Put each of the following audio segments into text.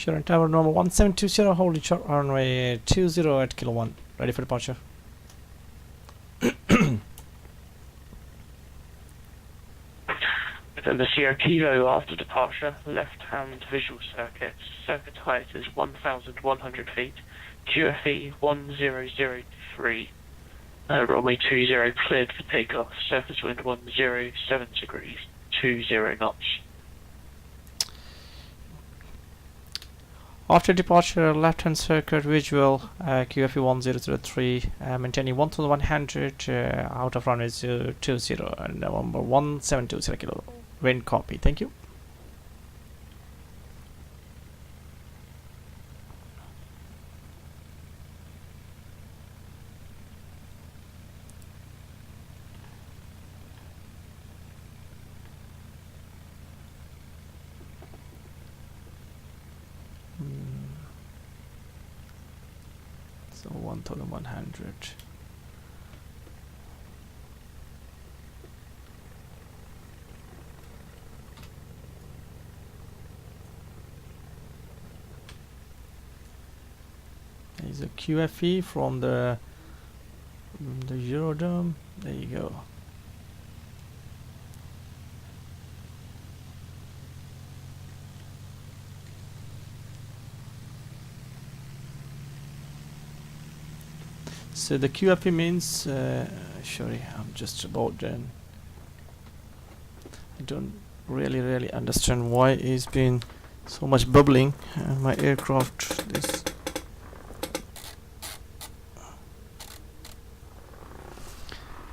Shoreham Tower number 1720, holding short runway 20 at kilo 1. Ready for departure. Within the Sierra Kilo after departure, left-hand visual circuit. Circuit height is 1,100 feet. QFE 1003. Runway 20 cleared for takeoff. Surface wind 107 degrees. 20 knots. After departure, left-hand circuit visual, QFE 1003, maintaining 1100 out of runway 20 and November 1720 kilo. Wind copy. Thank you. So 1100. There's a QFE from the Eurodome. There you go. So the QFE means sorry, I'm just about done. I don't really understand why it's been so much bubbling my aircraft. This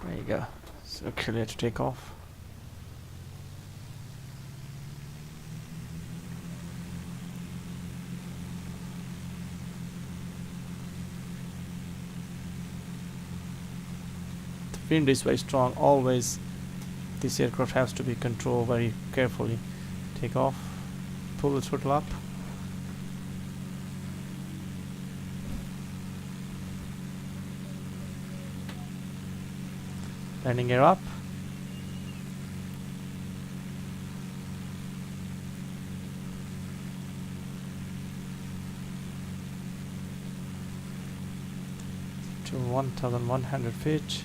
there you go. So clear to take off. The wind is very strong. Always this aircraft has to be controlled very carefully. Take off. Pull the throttle up. Landing gear up. To 1,100 feet.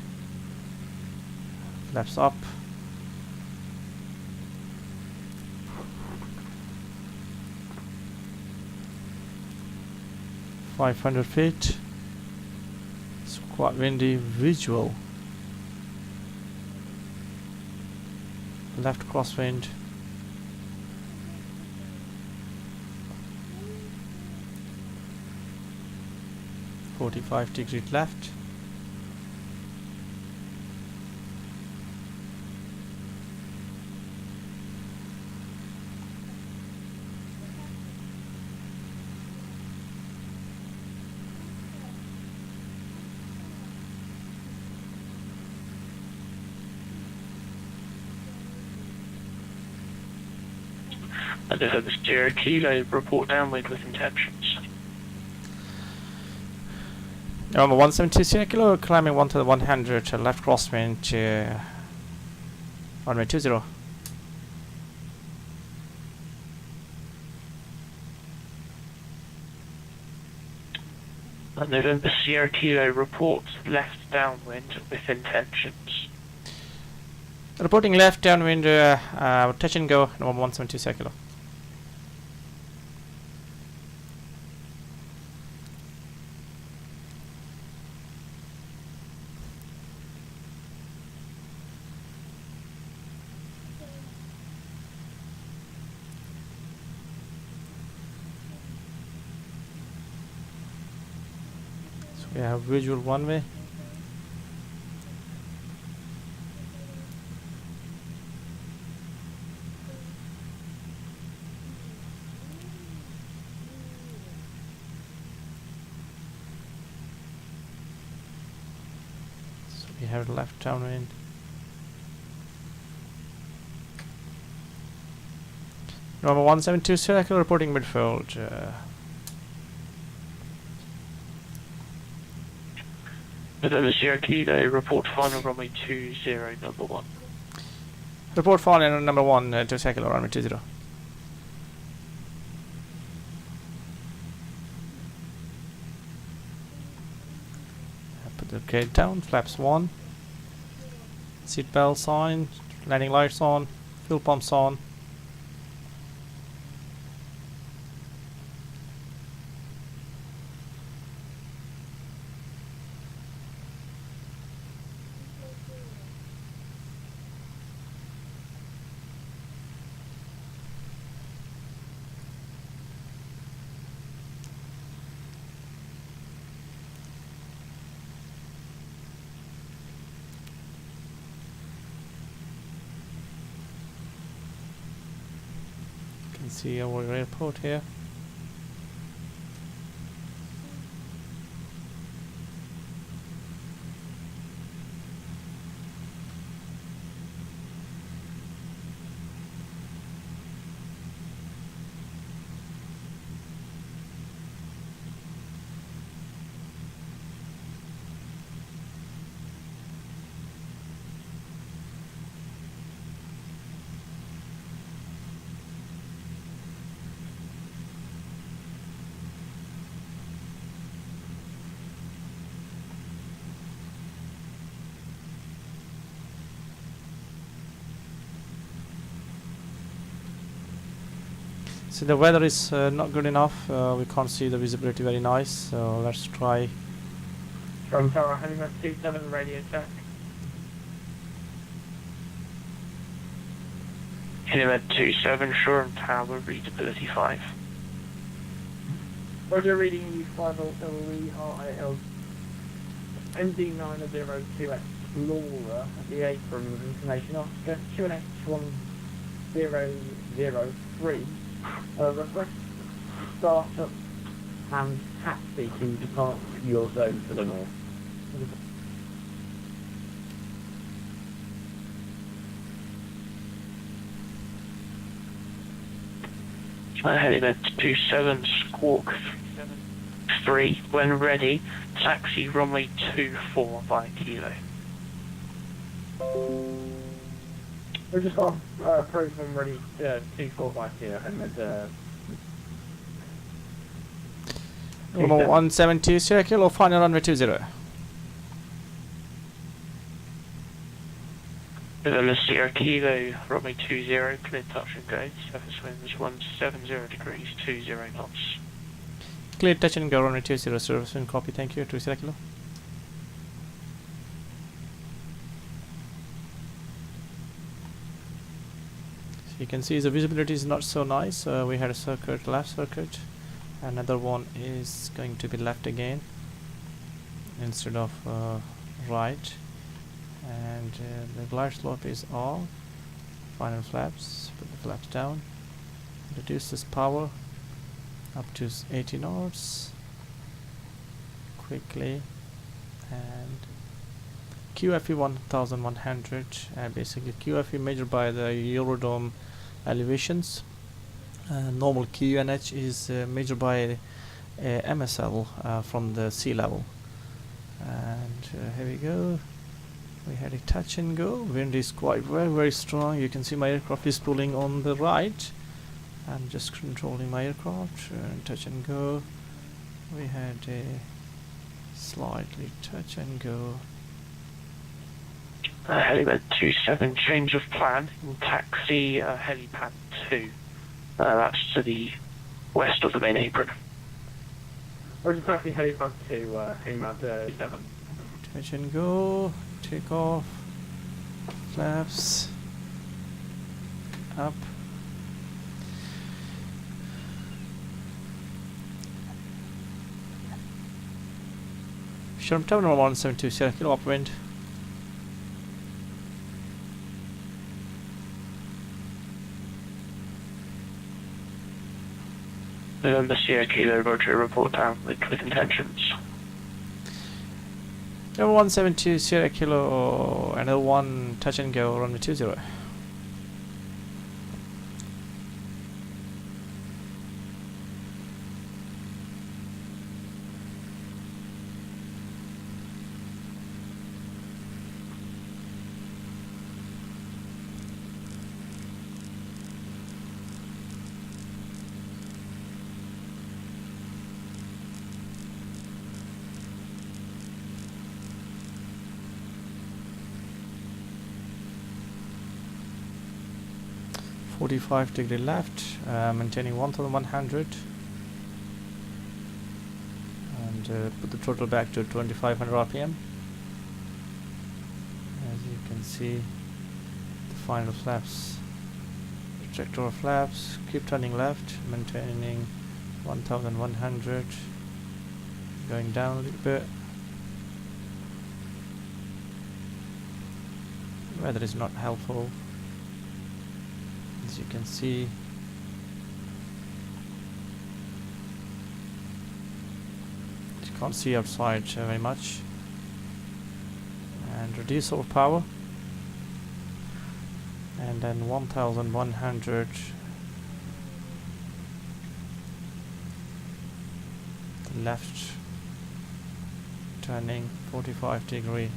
Flaps up. .500 feet. It's quite windy. Visual. Left crosswind. .45 left. And the Sierra Kilo report downwind with intentions. Number 170 kilo, climbing 1,100 left crosswind runway 20. And November Sierra Kilo reports left downwind with intentions. Reporting left downwind, touch and go, number 170 kilo. So we have visual one way. We have left downwind. Number 172 circle reporting midfield. November Sierra Kilo report final runway 20 number 1. Report final number 1 to circle runway 20. Put the gate down, flaps 1. Seat belts on, landing lights on, fuel pumps on. You can see our airport here. So the weather is not good enough. We can't see the visibility very nice. So let's try. From Tower Honeyman 27 radio check. Honeyman 27, Shoreham Tower, readability 5. Roger, reading you 5 LE ND902 Explorer at the apron information officer, QNH1003. Request start up and taxi to depart your zone for the north. Heading 27 Squawk 3. When ready, taxi runway 24 by kilo. We're just on approach when ready 24 by kilo and Number 172 Sierra Kilo, final runway 20. November Sierra Kilo, runway 20, clear touch and go. Surface winds 170 degrees, 20 knots. Clear touch and go, runway 20, service wind, copy, thank you, 2 Sierra Kilo. So you can see the visibility is not so nice. We had a circuit, left circuit. Another one is going to be left again instead of right, and the glide slope is all. Final flaps, put the flaps down, reduce this power up to 80 knots quickly, and QFE 1100, basically QFE measured by the Eurodome elevations. Normal QNH is measured by MSL from the sea level. And here we go. We had a touch and go. Wind is quite very strong. You can see my aircraft is pulling on the right. I'm just controlling my aircraft. Touch and go. We had a slightly touch and go. Helipad 27, change of plan. Taxi helipad 2. That's to the west of the main apron. Roger, taxi helipad 2, helipad 7. Touch and go. Take off. Flaps. Up. Shoreham Tower number 172 Sierra Kilo upwind. November Sierra Kilo, Roger, report down with intentions. Number 172 Sierra Kilo, another one touch and go, runway 20. 45-degree left, maintaining 1100, and put the throttle back to 2500 rpm. As you can see, the final flaps, retractor flaps, keep turning left, maintaining 1100, going down a little bit. Weather is not helpful, as you can see. You can't see outside very much. And reduce our power, and then 1100, left, turning 45-degree.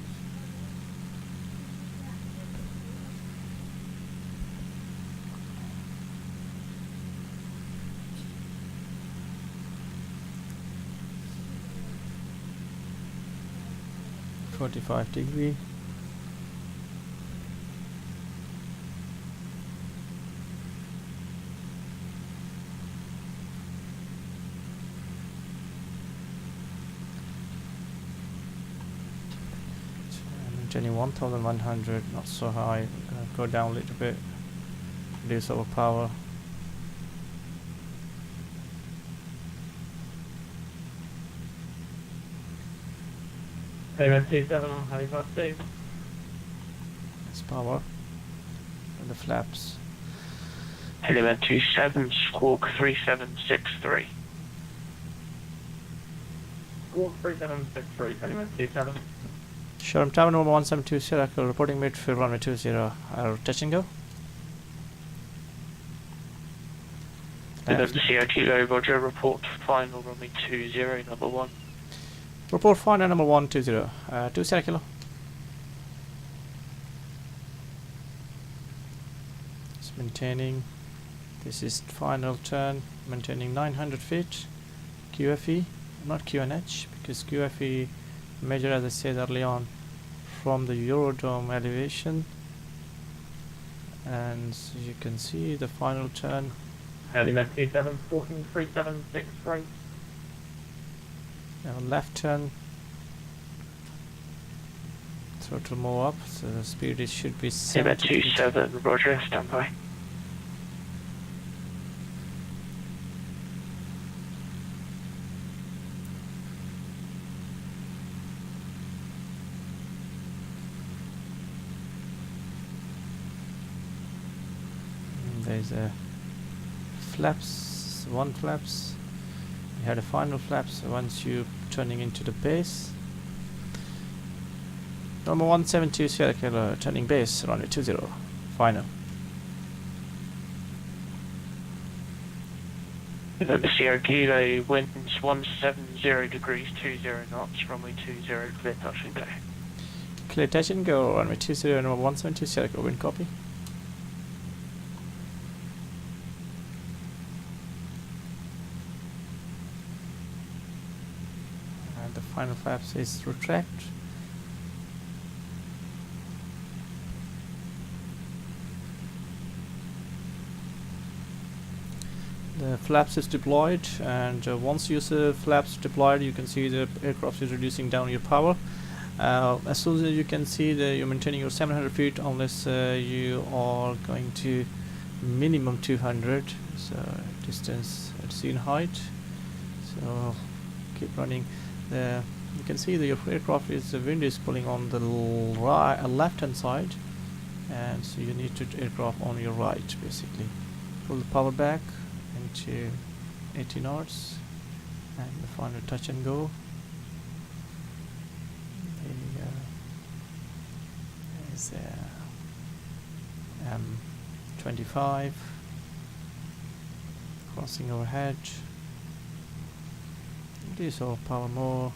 .45-degree. Maintaining 1100, not so high. Go down a little bit. Reduce our power. Element 27 on Halifax 2. It's power. And the flaps. Element 27, squawk 3763. Squawk 3763, Element 27. Shoreham Tower number 172 Syracuse, reporting midfield runway 20. Touch and go. Element EGKA, Roger, report final runway 20, number 1. Report final number 120. 2 Syracuse. It's maintaining. This is final turn, maintaining 900 feet. QFE, not QNH, because QFE measured, as I said early on, from the Eurodome elevation. And as you can see, the final turn. Element 27, squawking 3763. Now left turn. Throttle more up, so the speed is should be 70. 27, Roger, stand by. There's a flaps, one flaps. You had a final flaps once you turning into the base. Number 172 Sierra Kilo, turning base, runway 20, final. The Sierra Kilo, winds 170 degrees, 20 knots, runway 20, clear touch and go. Clear touch and go, runway 20, number 172 Sierra Kilo, wind copy. And the final flaps is retract. The flaps is deployed, and once you see flaps deployed, you can see the aircraft is reducing down your power. As soon as you can see that you're maintaining your 700 feet, unless you are going to minimum 200, so distance at sea height. So keep running. You can see that your aircraft is the wind is pulling on the left hand side, and so you need to aircraft on your right basically. Pull the power back into 80 knots, and the final touch and go. There's M25 crossing overhead. Reduce our power more.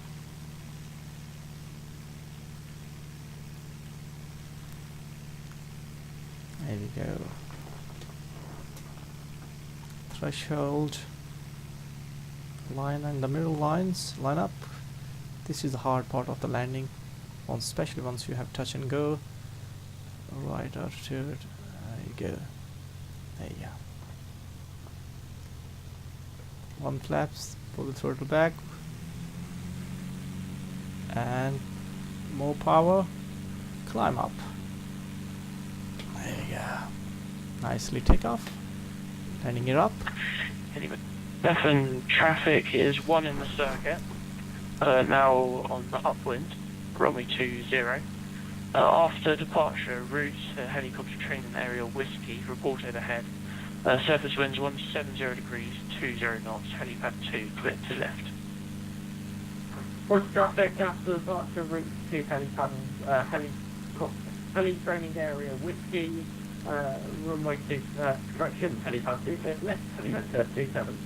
There we go. Threshold line and the middle lines line up. This is the hard part of the landing, especially once you have touch and go. Right altitude. There you go. There you go. One flaps, pull the throttle back, and more power, climb up. There you go. Nicely take off, landing it up. Anyway, Stefan, traffic is 1 in the circuit, now on the upwind, runway 20. After departure, route helicopter training area Whiskey reported ahead. Surface winds 170 degrees, 20 knots, helipad 2, clear to left. Force traffic after departure, route to helipad, heli training area Whiskey, runway 2, correction, helipad 2, clear to left, helipad 27.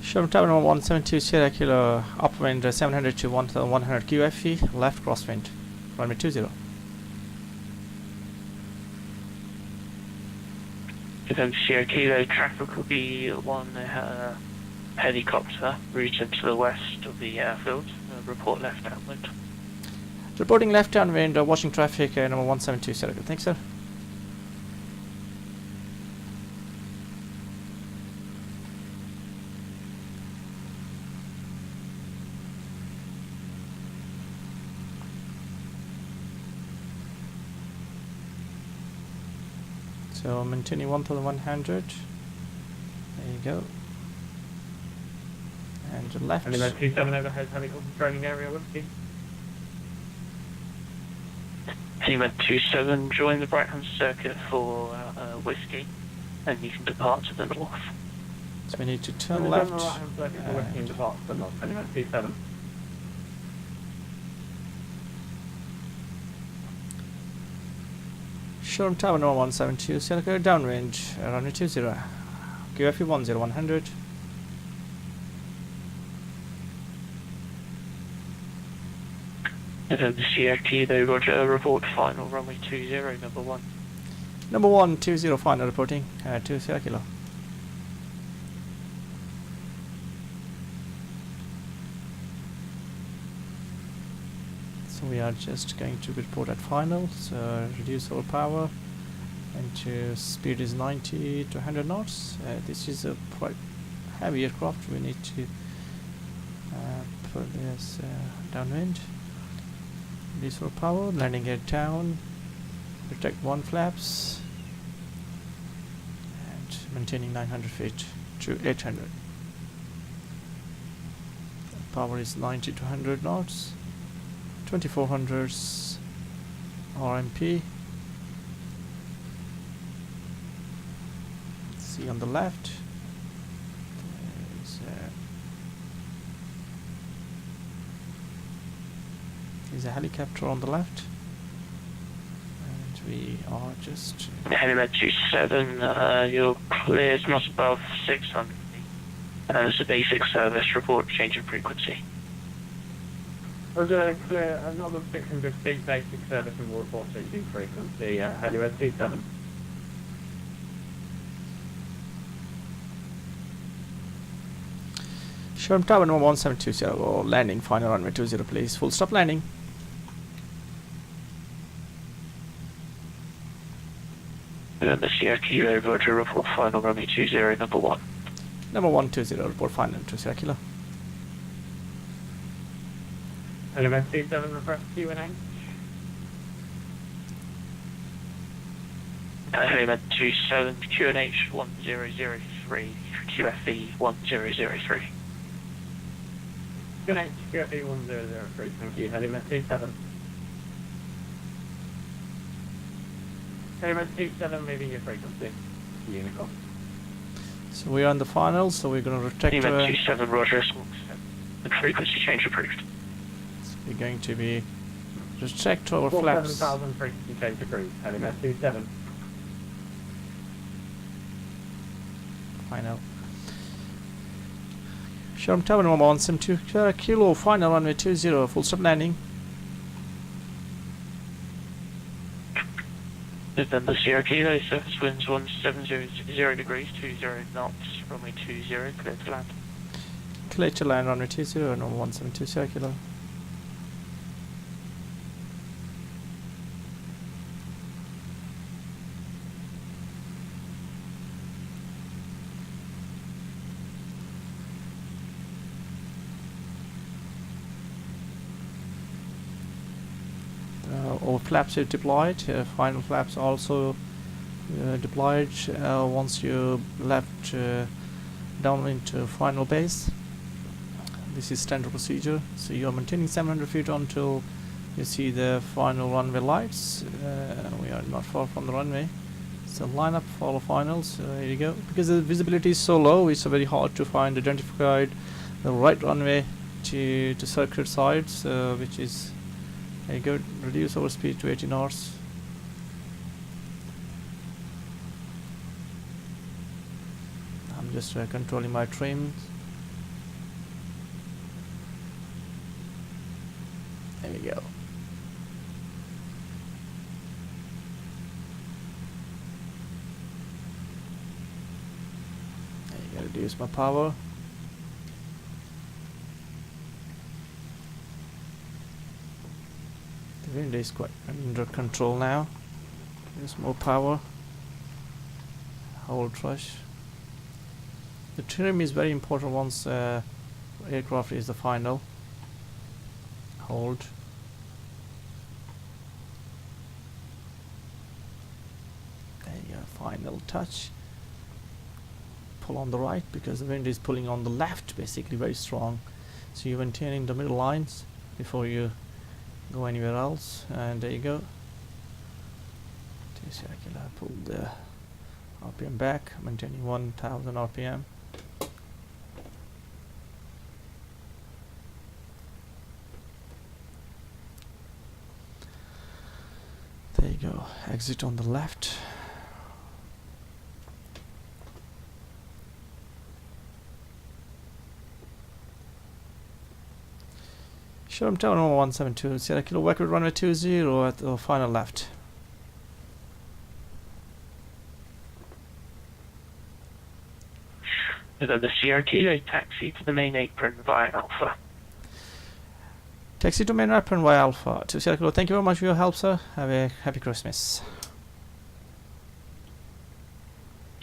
Shoreham Tower number 172 Sierra Kilo, upwind 700 to 1100 QFE, left crosswind, runway 20. Sierra Kilo, traffic will be one helicopter routed to the west of the airfield. Report left downwind. Reporting left downwind, watching traffic number 172 Sierra Kilo. Thanks, sir. So maintaining 1100. There you go. And to left. Helipad 27 overhead helicopter training area Whiskey. Helipad 27, join the right hand circuit for Whiskey, and you can depart to the north. So we need to turn left. Right hand circuit for Whiskey and depart to the north. Helipad 27. Shoreham Tower number 172 Sierra Kilo, downwind, runway 20. QFE 10100. The Sierra Kilo, Roger, report final, runway 20, number 1. Number 120 final reporting to Sierra Kilo. So we are just going to report at final, so reduce our power, and speed is 90 to 100 knots. This is a quite heavy aircraft, we need to put this downwind. Reduce our power, landing gear down, protect 1 flaps, and maintaining 900 feet to 800. Power is 90 to 100 knots. 2400s RMP. See on the left. There's a helicopter on the left. And we are just... Helipad 27, your clear is not above 600 feet. It's a basic service, report change in frequency. Clear another 600 feet basic service and will report change in frequency. Helipad 27. Shoreham Tower number 1720, landing final runway 20 please, full stop landing. The Sierra Kilo, Roger, report final runway 20, number 1. Number 120, report final to Sierra Kilo. Helipad 27, request Q&A. Helipad 27, QNH 1003, QFE 1003. QNH, QFE 1003, thank you. Helipad 27. Helipad 27, moving your frequency. Unicorn. So we are in the final, so we're going to retract. Helipad 27, Roger, the frequency change approved. We're going to be retract our flaps. 7,000 frequency change approved. Helipad 27. Final. Shoreham Tower number 172 Kilo, final runway 20, full stop landing. November Sierra Kilo, surface winds 1700 degrees, 20 knots, runway 20, clear to land. Clear to land, runway 20, number 172 Sierra Kilo. all flaps are deployed. Final flaps also deployed once you left down into final base. This is standard procedure. So you are maintaining 700 feet until you see the final runway lights. We are not far from the runway. So line up, follow finals. Here you go. Because the visibility is so low, it's very hard to identify the right runway to circuit sides, which is, there you go, reduce our speed to 80 knots. I'm just controlling my trim. There we go. There you go, reduce my power. The wind is quite under control now. There's more power. Hold rush. The trim is very important once aircraft is the final. Hold. There you go, final touch. Pull on the right because the wind is pulling on the left, basically very strong. So you're maintaining the middle lines before you go anywhere else. And there you go. Pull the RPM back, maintaining 1000 RPM. There you go, exit on the left. Shoreham Tower 172, Sierra Kilo, Wacker runway 20 at the final left. And then the Sierra Kilo taxi to the main apron via Alpha. Taxi to main apron via Alpha to Sierra Kilo. Thank you very much for your help, sir. Have a happy Christmas.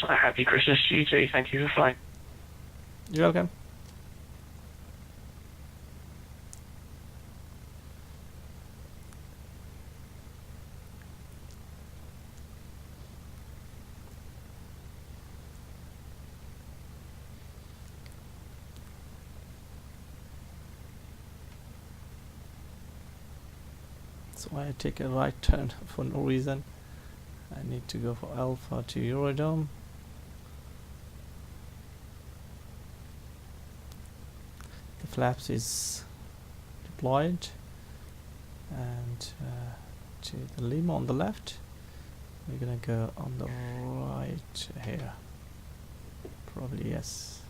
A happy Christmas to you too. Thank you for flying. You're welcome. So I take a right turn for no reason. I need to go for Alpha to Eurodome. The flaps is deployed, and to the Lima on the left. We're gonna go on the right here. Probably yes.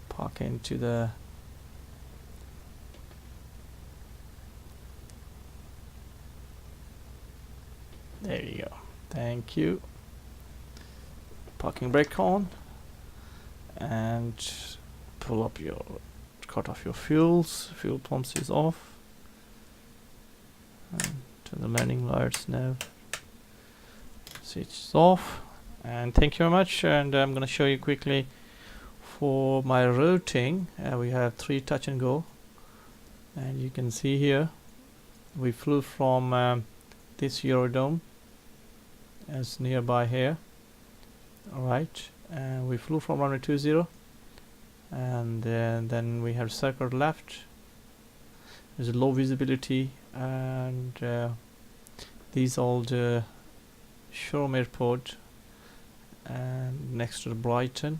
Park into the there you go. Thank you. Parking brake on and pull up your cut off your fuels. Fuel pumps is off. And turn the landing lights now. Switch is off. And thank you very much. And I'm gonna show you quickly for my routing. We have 3 touch and go, and you can see here we flew from this Eurodome as nearby here. Alright, and we flew from runway 20, and then we have circled left. There's a low visibility, and these all the Shoreham airport and next to the Brighton.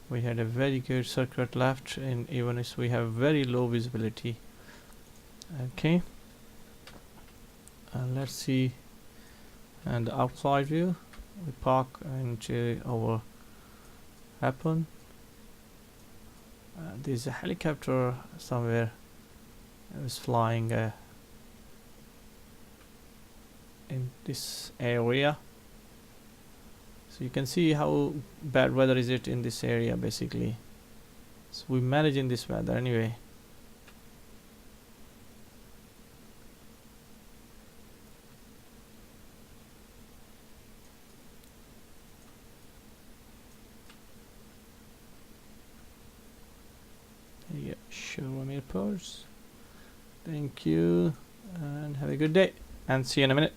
We had a very good circuit left, and even if we have very low visibility. Okay, and let's see, and the outside view. We park into our happen. There's a helicopter somewhere. It was flying in this area, so you can see how bad weather is it in this area basically. So we're managing this weather anyway. Yeah, Shoreham airports. Thank you and have a good day, and see you in a minute.